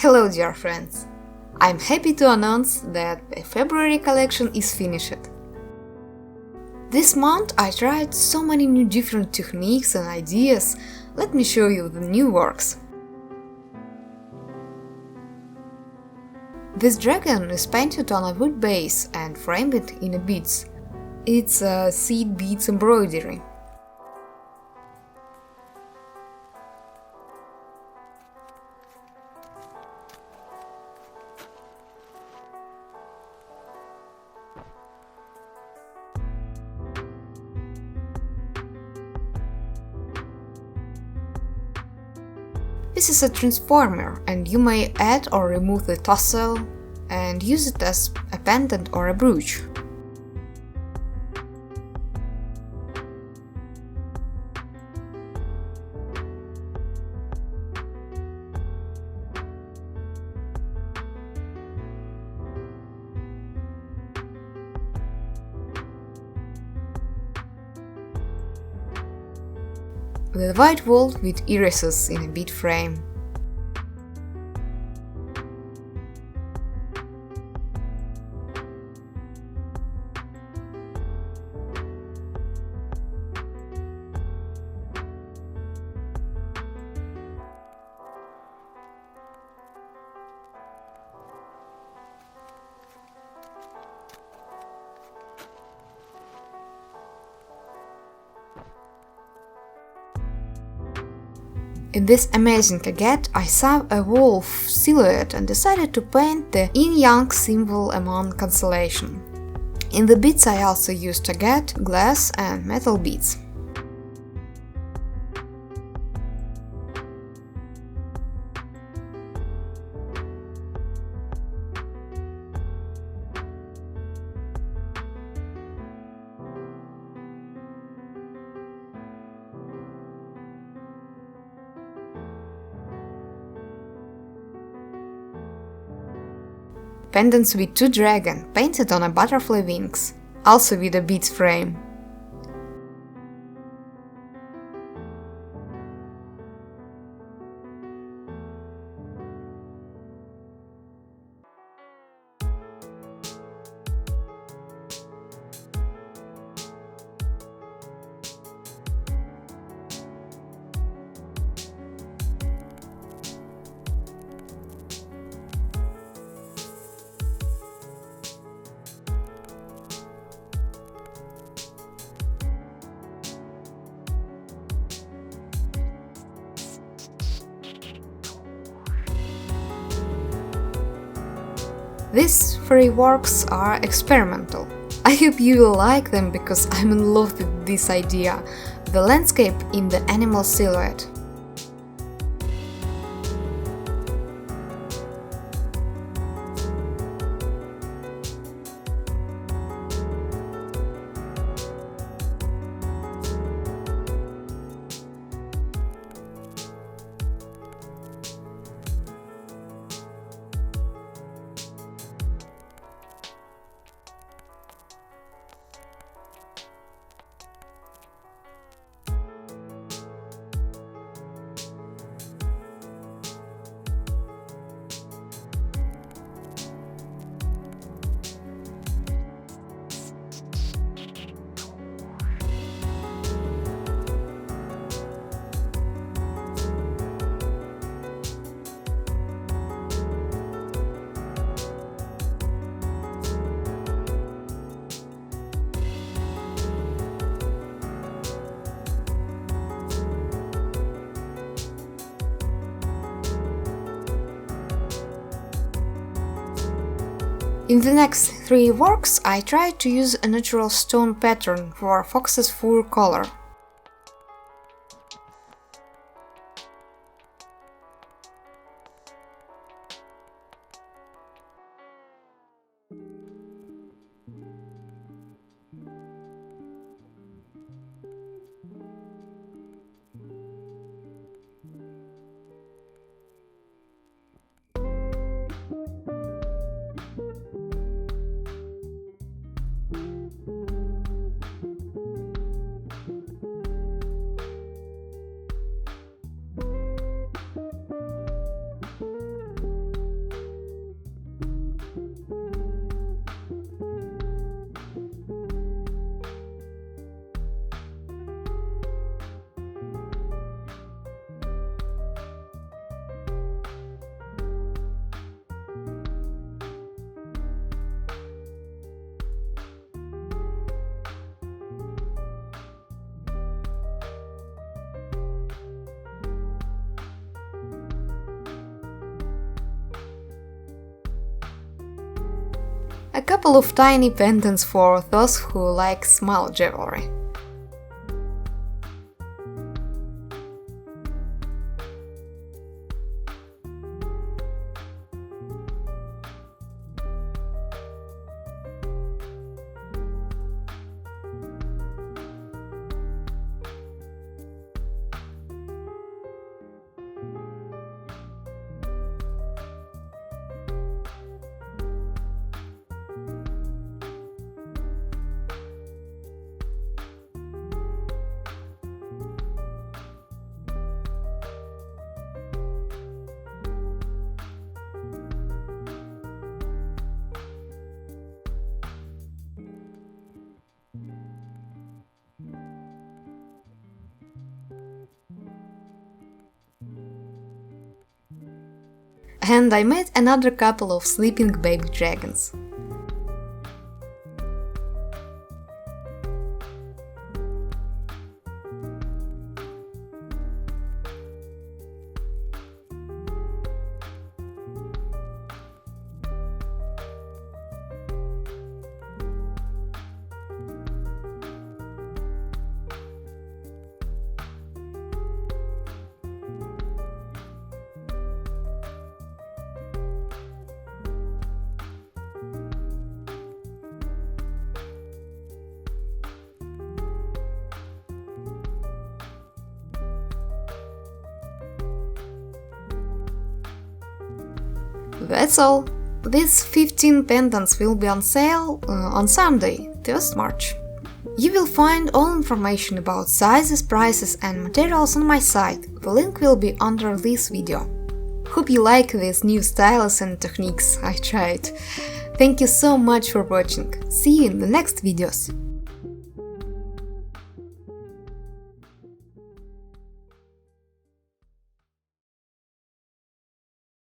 Hello dear friends! I'm happy to announce that the February collection is finished. This month I tried so many new different techniques and ideas. Let me show you the new works. This dragon is painted on a wood base and framed in beads. It's a seed beads embroidery. This is a transformer, and you may add or remove the tassel and use it as a pendant or a brooch. The white wall with irises in a bead frame. In this amazing agate, I saw a wolf silhouette and decided to paint the yin-yang symbol among constellation. In the beads I also used agate, glass and metal beads. Pendants with two dragons painted on a butterfly wings, also with a beads frame. These three works are experimental. I hope you will like them because I'm in love with this idea, the landscape in the animal silhouette. In the next three works, I tried to use a natural stone pattern for fox's fur color. a couple of tiny pendants for those who like small jewelry. And I made another couple of sleeping baby dragons. That's all. These 15 pendants will be on sale on Sunday, 1st March. You will find all information about sizes, prices and materials on my site. The link will be under this video. Hope you like these new styles and techniques I tried. Thank you so much for watching. See you in the next videos.